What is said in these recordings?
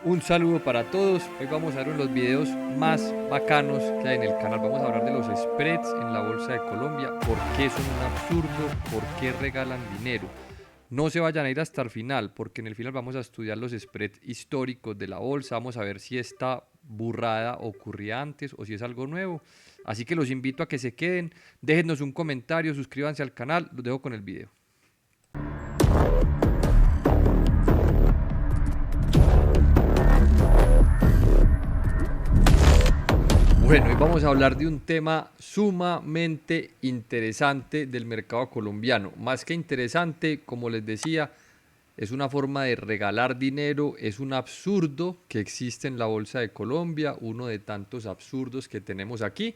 Un saludo para todos. Hoy vamos a ver uno de los videos más bacanos que hay en el canal. Vamos a hablar de los spreads en la bolsa de Colombia, por qué son un absurdo, por qué regalan dinero. No se vayan a ir hasta el final, porque en el final vamos a estudiar los spreads históricos de la bolsa. Vamos a ver si esta burrada ocurría antes o si es algo nuevo. Así que los invito a que se queden, déjenos un comentario, suscríbanse al canal. Los dejo con el video. Bueno, hoy vamos a hablar de un tema sumamente interesante del mercado colombiano. Más que interesante, como les decía, es una forma de regalar dinero, es un absurdo que existe en la Bolsa de Colombia, uno de tantos absurdos que tenemos aquí.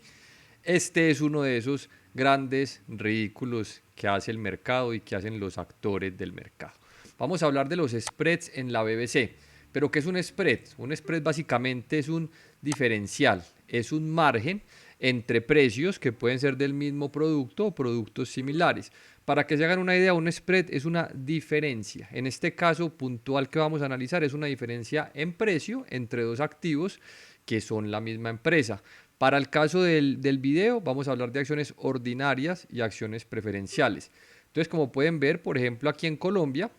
Este es uno de esos grandes ridículos que hace el mercado y que hacen los actores del mercado. Vamos a hablar de los spreads en la BBC. ¿Pero qué es un spread? Un spread básicamente es un diferencial, es un margen entre precios que pueden ser del mismo producto o productos similares. Para que se hagan una idea, un spread es una diferencia. En este caso puntual que vamos a analizar es una diferencia en precio entre dos activos que son la misma empresa. Para el caso del video vamos a hablar de acciones ordinarias y acciones preferenciales. Entonces, como pueden ver, por ejemplo, aquí en Colombia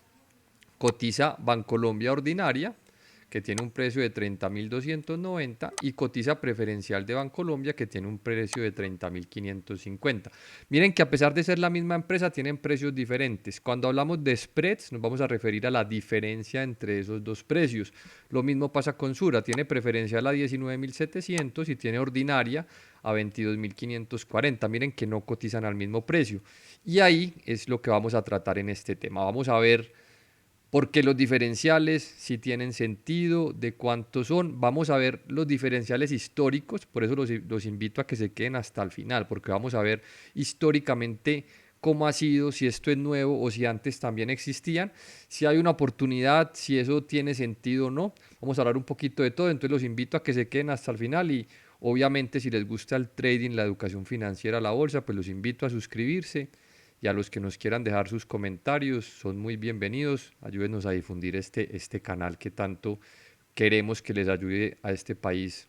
cotiza Bancolombia Ordinaria, que tiene un precio de 30.290 y cotiza Preferencial de Bancolombia, que tiene un precio de 30.550. Miren que a pesar de ser la misma empresa, tienen precios diferentes. Cuando hablamos de spreads, nos vamos a referir a la diferencia entre esos dos precios. Lo mismo pasa con Sura, tiene Preferencial a 19.700 y tiene Ordinaria a 22.540. Miren que no cotizan al mismo precio. Y ahí es lo que vamos a tratar en este tema. Vamos a ver porque los diferenciales, si tienen sentido, de cuántos son. Vamos a ver los diferenciales históricos, por eso los invito a que se queden hasta el final, porque vamos a ver históricamente cómo ha sido, si esto es nuevo o si antes también existían, si hay una oportunidad, si eso tiene sentido o no. Vamos a hablar un poquito de todo, entonces los invito a que se queden hasta el final y obviamente si les gusta el trading, la educación financiera, la bolsa, pues los invito a suscribirse y a los que nos quieran dejar sus comentarios son muy bienvenidos. Ayúdenos a difundir este canal que tanto queremos que les ayude a este país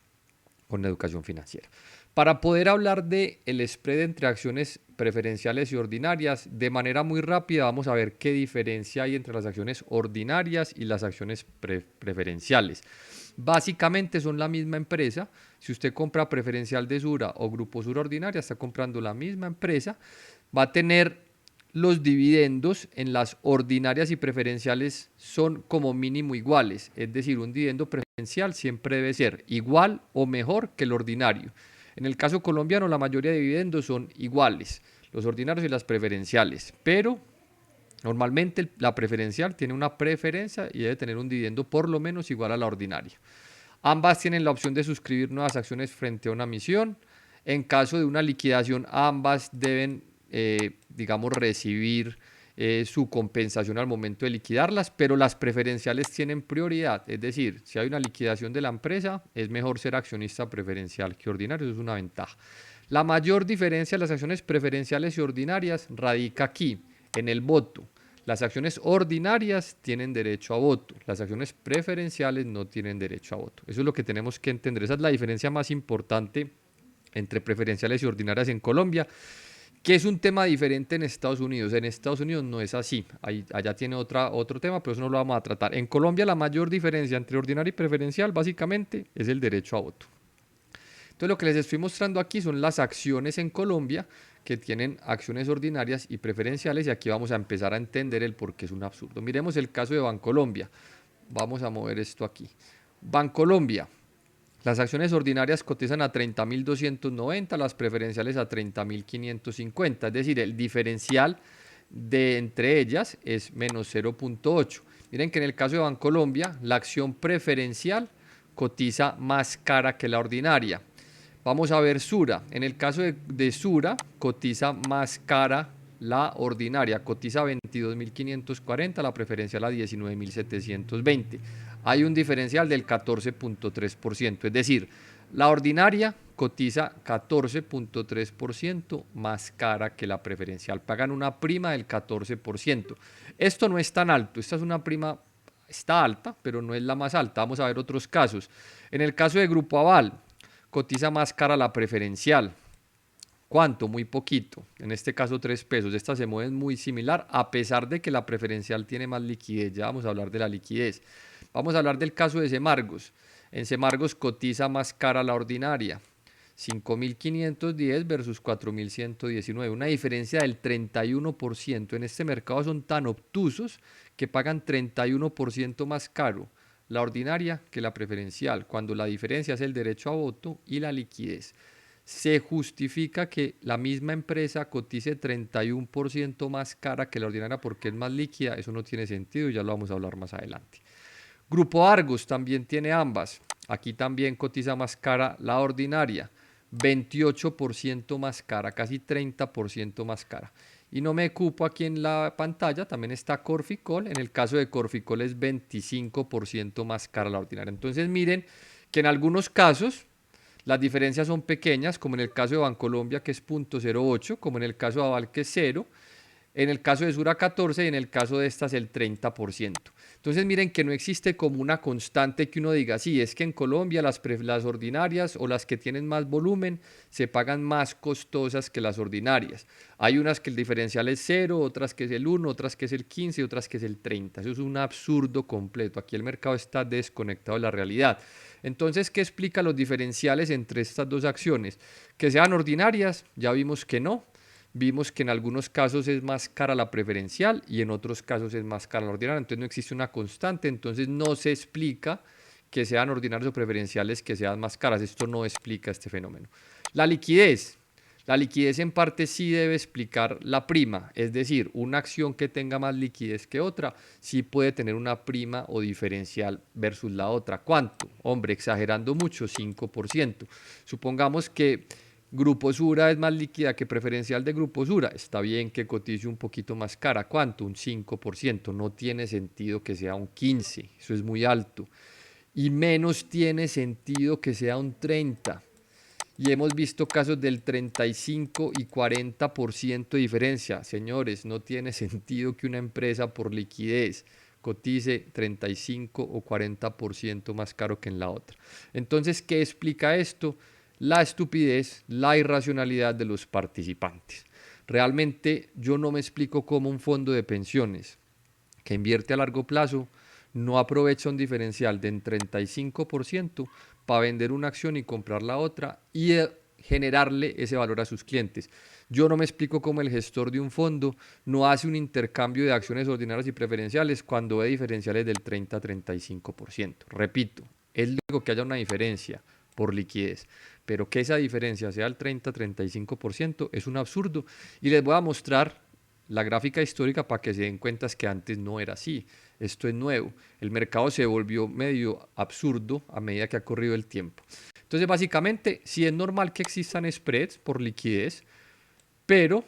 con la educación financiera. Para poder hablar de el spread entre acciones preferenciales y ordinarias, de manera muy rápida vamos a ver qué diferencia hay entre las acciones ordinarias y las acciones preferenciales. Básicamente son la misma empresa. Si usted compra preferencial de Sura o Grupo Sura Ordinaria, está comprando la misma empresa. Va a tener los dividendos en las ordinarias y preferenciales son como mínimo iguales, es decir, un dividendo preferencial siempre debe ser igual o mejor que el ordinario. En el caso colombiano, la mayoría de dividendos son iguales, los ordinarios y las preferenciales, pero normalmente la preferencial tiene una preferencia y debe tener un dividendo por lo menos igual a la ordinaria. Ambas tienen la opción de suscribir nuevas acciones frente a una emisión. En caso de una liquidación, ambas deben, digamos, recibir su compensación al momento de liquidarlas, pero las preferenciales tienen prioridad. Es decir, si hay una liquidación de la empresa, es mejor ser accionista preferencial que ordinario, eso es una ventaja. La mayor diferencia de las acciones preferenciales y ordinarias radica aquí, en el voto. Las acciones ordinarias tienen derecho a voto, las acciones preferenciales no tienen derecho a voto. Eso es lo que tenemos que entender. Esa es la diferencia más importante entre preferenciales y ordinarias en Colombia, que es un tema diferente en Estados Unidos. En Estados Unidos no es así. Allá tiene otro tema, pero eso no lo vamos a tratar. En Colombia la mayor diferencia entre ordinaria y preferencial básicamente es el derecho a voto. Entonces lo que les estoy mostrando aquí son las acciones en Colombia que tienen acciones ordinarias y preferenciales y aquí vamos a empezar a entender el por qué es un absurdo. Miremos el caso de Bancolombia. Vamos a mover esto aquí. Bancolombia. Las acciones ordinarias cotizan a 30.290, las preferenciales a 30.550, es decir, el diferencial de entre ellas es menos 0.8. Miren que en el caso de Bancolombia, la acción preferencial cotiza más cara que la ordinaria. Vamos a ver Sura. En el caso de Sura, cotiza más cara la ordinaria, cotiza 22.540, la preferencial a 19.720. Hay un diferencial del 14.3%, es decir, la ordinaria cotiza 14.3% más cara que la preferencial. Pagan una prima del 14%. Esto no es tan alto, esta es una prima está alta, pero no es la más alta. Vamos a ver otros casos. En el caso de Grupo Aval, cotiza más cara la preferencial. ¿Cuánto? Muy poquito. En este caso 3 pesos. Esta se mueve muy similar a pesar de que la preferencial tiene más liquidez. Ya vamos a hablar de la liquidez. Vamos a hablar del caso de Semargos. En Semargos cotiza más cara la ordinaria. 5.510 versus 4.119. Una diferencia del 31%. En este mercado son tan obtusos que pagan 31% más caro la ordinaria que la preferencial, cuando la diferencia es el derecho a voto y la liquidez. Se justifica que la misma empresa cotice 31% más cara que la ordinaria porque es más líquida. Eso no tiene sentido y ya lo vamos a hablar más adelante. Grupo Argos también tiene ambas. Aquí también cotiza más cara la ordinaria. 28% más cara, casi 30% más cara. Y no me cupo aquí en la pantalla, también está Corficol. En el caso de Corficol es 25% más cara la ordinaria. Entonces miren que en algunos casos las diferencias son pequeñas, como en el caso de Bancolombia, que es 0.08, como en el caso de Aval, que es 0, en el caso de Sura 14 y en el caso de estas el 30%. Entonces miren que no existe como una constante que uno diga, sí, es que en Colombia las ordinarias o las que tienen más volumen se pagan más costosas que las ordinarias. Hay unas que el diferencial es 0, otras que es el 1, otras que es el 15 y otras que es el 30. Eso es un absurdo completo. Aquí el mercado está desconectado de la realidad. Entonces, ¿qué explica los diferenciales entre estas dos acciones? Que sean ordinarias, ya vimos que no. Vimos que en algunos casos es más cara la preferencial y en otros casos es más cara la ordinaria. Entonces no existe una constante, entonces no se explica que sean ordinarios o preferenciales que sean más caras. Esto no explica este fenómeno. La liquidez. La liquidez en parte sí debe explicar la prima, es decir, una acción que tenga más liquidez que otra sí puede tener una prima o diferencial versus la otra. ¿Cuánto? Hombre, exagerando mucho, 5%. Supongamos que Grupo Sura es más líquida que preferencial de Grupo Sura. Está bien que cotice un poquito más cara. ¿Cuánto? Un 5%. No tiene sentido que sea un 15%. Eso es muy alto. Y menos tiene sentido que sea un 30%. Y hemos visto casos del 35 y 40% de diferencia. Señores, no tiene sentido que una empresa por liquidez cotice 35 o 40% más caro que en la otra. Entonces, ¿qué explica esto? La estupidez, la irracionalidad de los participantes. Realmente yo no me explico cómo un fondo de pensiones que invierte a largo plazo no aprovecha un diferencial de en 35% para vender una acción y comprar la otra y generarle ese valor a sus clientes. Yo no me explico cómo el gestor de un fondo no hace un intercambio de acciones ordinarias y preferenciales cuando ve diferenciales del 30-35%. Repito, es lógico que haya una diferencia por liquidez, pero que esa diferencia sea el 30-35% es un absurdo y les voy a mostrar la gráfica histórica para que se den cuenta que antes no era así. Esto es nuevo. El mercado se volvió medio absurdo a medida que ha corrido el tiempo. Entonces, básicamente, sí es normal que existan spreads por liquidez, pero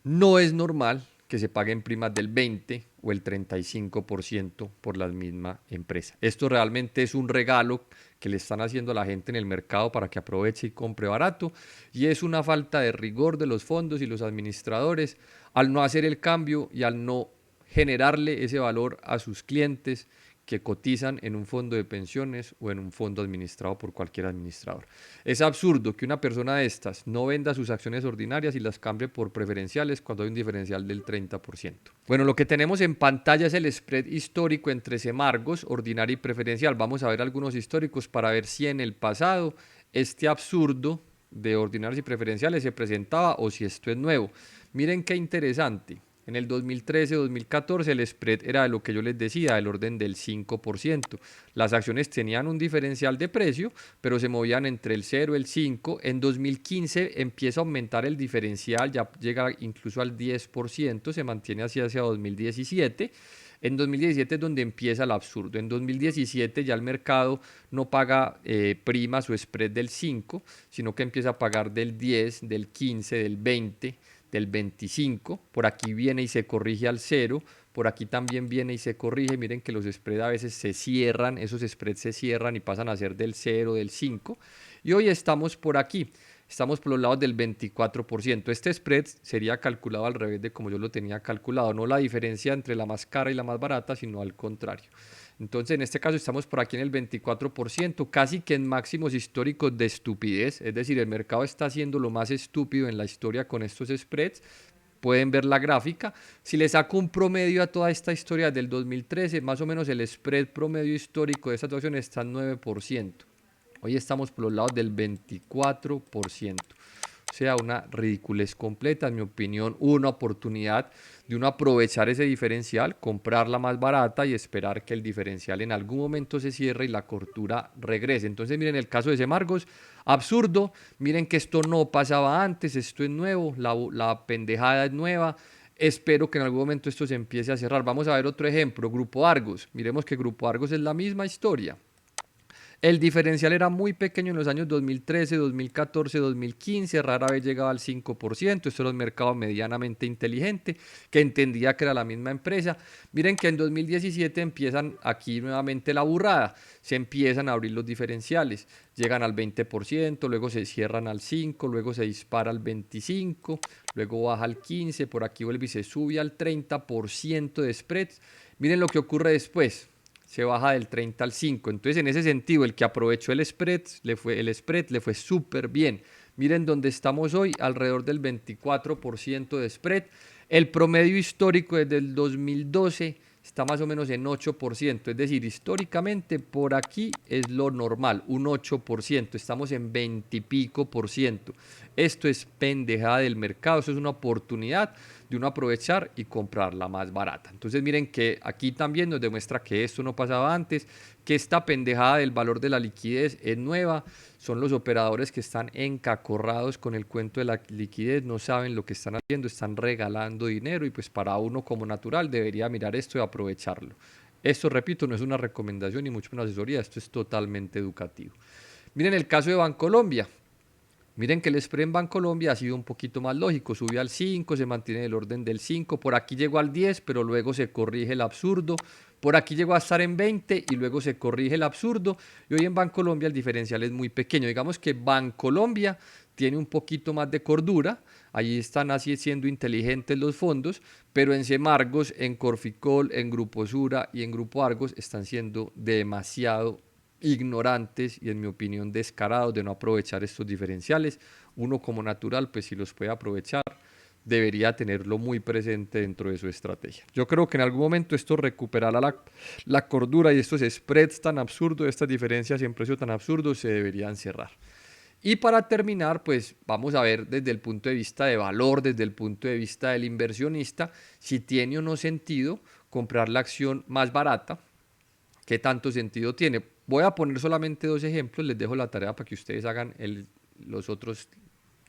no es normal que se paguen primas del 20 o el 35% por la misma empresa. Esto realmente es un regalo que le están haciendo a la gente en el mercado para que aproveche y compre barato y es una falta de rigor de los fondos y los administradores al no hacer el cambio y al no generarle ese valor a sus clientes que cotizan en un fondo de pensiones o en un fondo administrado por cualquier administrador. Es absurdo que una persona de estas no venda sus acciones ordinarias y las cambie por preferenciales cuando hay un diferencial del 30%. Bueno, lo que tenemos en pantalla es el spread histórico entre Semargos, ordinaria y preferencial. Vamos a ver algunos históricos para ver si en el pasado este absurdo de ordinarios y preferenciales se presentaba o si esto es nuevo. Miren qué interesante. En el 2013-2014 el spread era de lo que yo les decía, del orden del 5%. Las acciones tenían un diferencial de precio, pero se movían entre el 0 y el 5. En 2015 empieza a aumentar el diferencial, ya llega incluso al 10%, se mantiene así hacia 2017. En 2017 es donde empieza el absurdo. En 2017 ya el mercado no paga primas o spread del 5, sino que empieza a pagar del 10, del 15, del 20, del 25, por aquí viene y se corrige al 0, por aquí también viene y se corrige, miren que los spreads a veces se cierran, esos spreads se cierran y pasan a ser del 0, del 5, y hoy estamos por aquí. estamos por los lados del 24%. Este spread sería calculado al revés de como yo lo tenía calculado, no la diferencia entre la más cara y la más barata, sino al contrario. Entonces, en este caso estamos por aquí en el 24%, casi que en máximos históricos de estupidez, es decir, el mercado está haciendo lo más estúpido en la historia con estos spreads. Pueden ver la gráfica. Si le saco un promedio a toda esta historia del 2013, más o menos el spread promedio histórico de esta situación está en 9%. Hoy estamos por los lados del 24%. O sea, una ridiculez completa, en mi opinión, una oportunidad de uno aprovechar ese diferencial, comprarla más barata y esperar que el diferencial en algún momento se cierre y la cortura regrese. Entonces, miren el caso de Semargos, absurdo, miren que esto no pasaba antes, esto es nuevo, la pendejada es nueva. Espero que en algún momento esto se empiece a cerrar. Vamos a ver otro ejemplo, Grupo Argos. Miremos que Grupo Argos es la misma historia. El diferencial era muy pequeño en los años 2013, 2014, 2015, rara vez llegaba al 5%. Esto era un mercado medianamente inteligente que entendía que era la misma empresa. Miren que en 2017 empiezan aquí nuevamente la burrada, se empiezan a abrir los diferenciales, llegan al 20%, luego se cierran al 5%, luego se dispara al 25%, luego baja al 15%, por aquí vuelve y se sube al 30% de spreads. Miren lo que ocurre después, se baja del 30 al 5. Entonces, en ese sentido, el que aprovechó el spread le fue súper bien. Miren dónde estamos hoy, alrededor del 24% de spread. El promedio histórico desde el 2012 está más o menos en 8%. Es decir, históricamente por aquí es lo normal, un 8%. Estamos en 20 y pico por ciento. Esto es pendejada del mercado, eso es una oportunidad de uno aprovechar y comprarla más barata. Entonces miren que aquí también nos demuestra que esto no pasaba antes, que esta pendejada del valor de la liquidez es nueva, son los operadores que están encacorrados con el cuento de la liquidez, no saben lo que están haciendo, están regalando dinero y pues para uno como natural debería mirar esto y aprovecharlo. Esto, repito, no es una recomendación ni mucho menos asesoría, esto es totalmente educativo. Miren el caso de Bancolombia. Miren que el spread en Bancolombia ha sido un poquito más lógico, sube al 5, se mantiene en el orden del 5, por aquí llegó al 10, pero luego se corrige el absurdo, por aquí llegó a estar en 20 y luego se corrige el absurdo, y hoy en Bancolombia el diferencial es muy pequeño. Digamos que Bancolombia tiene un poquito más de cordura, allí están así siendo inteligentes los fondos, pero en Semargos, en Corficol, en Grupo Sura y en Grupo Argos están siendo demasiado ignorantes y en mi opinión descarados de no aprovechar estos diferenciales. Uno como natural, pues si los puede aprovechar, debería tenerlo muy presente dentro de su estrategia. Yo creo que en algún momento esto recuperará la cordura y estos spreads tan absurdos, estas diferencias en precio tan absurdos se deberían cerrar. Y para terminar, pues vamos a ver desde el punto de vista de valor, desde el punto de vista del inversionista, si tiene o no sentido comprar la acción más barata. ¿Qué tanto sentido tiene? Voy a poner solamente dos ejemplos, les dejo la tarea para que ustedes hagan los otros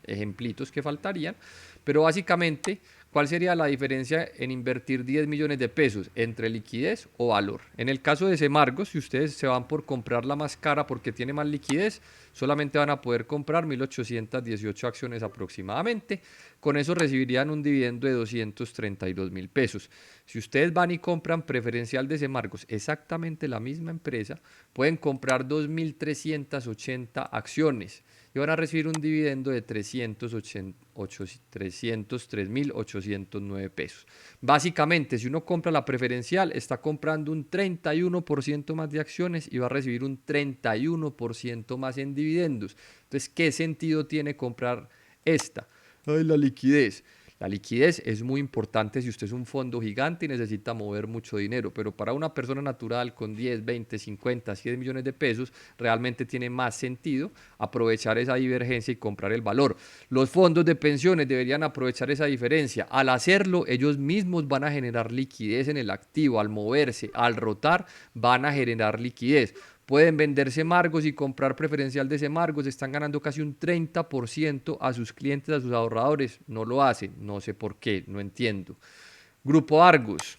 ejemplitos que faltarían, pero básicamente, ¿cuál sería la diferencia en invertir 10 millones de pesos entre liquidez o valor? En el caso de Semargos, si ustedes se van por comprar la más cara porque tiene más liquidez, solamente van a poder comprar 1.818 acciones aproximadamente. Con eso recibirían un dividendo de 232.000 pesos. Si ustedes van y compran preferencial de Semargos, exactamente la misma empresa, pueden comprar 2.380 acciones y van a recibir un dividendo de 303.809 pesos. Básicamente, si uno compra la preferencial, está comprando un 31% más de acciones y va a recibir un 31% más en dividendos. Entonces, ¿qué sentido tiene comprar esta? Ay, la liquidez. La liquidez es muy importante si usted es un fondo gigante y necesita mover mucho dinero, pero para una persona natural con 10, 20, 50, 100 millones de pesos, realmente tiene más sentido aprovechar esa divergencia y comprar el valor. Los fondos de pensiones deberían aprovechar esa diferencia. Al hacerlo, ellos mismos van a generar liquidez en el activo, al moverse, al rotar, van a generar liquidez. Pueden vender Semargos y comprar preferencial de Semargos, están ganando casi un 30% a sus clientes, a sus ahorradores. No lo hacen, no sé por qué, no entiendo. Grupo Argos,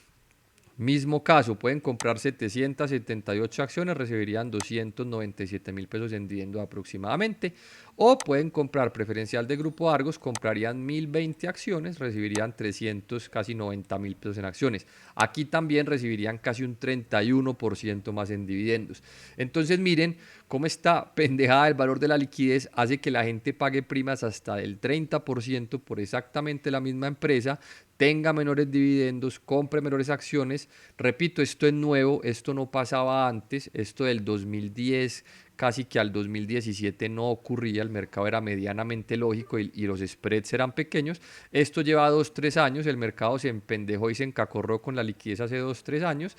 mismo caso, pueden comprar 778 acciones, recibirían 297.000 pesos en dividendo aproximadamente. O pueden comprar preferencial de Grupo Argos, comprarían 1020 acciones, recibirían 300, casi 90.000 pesos en acciones. Aquí también recibirían casi un 31% más en dividendos. Entonces miren cómo esta pendejada del valor de la liquidez hace que la gente pague primas hasta del 30% por exactamente la misma empresa, tenga menores dividendos, compre menores acciones. Repito, esto es nuevo, esto no pasaba antes, esto del 2010 casi que al 2017 no ocurría, el mercado era medianamente lógico y los spreads eran pequeños. Esto lleva 2, 3 años, el mercado se empendejó y se encacorró con la liquidez hace 2, 3 años.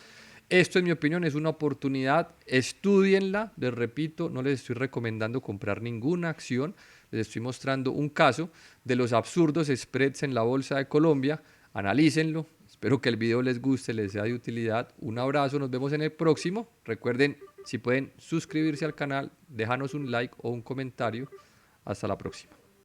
Esto, en mi opinión, es una oportunidad. Estudienla, les repito, no les estoy recomendando comprar ninguna acción. Les estoy mostrando un caso de los absurdos spreads en la Bolsa de Colombia. Analícenlo. Espero que el video les guste, les sea de utilidad. Un abrazo, nos vemos en el próximo. Recuerden, si pueden suscribirse al canal, déjanos un like o un comentario. Hasta la próxima.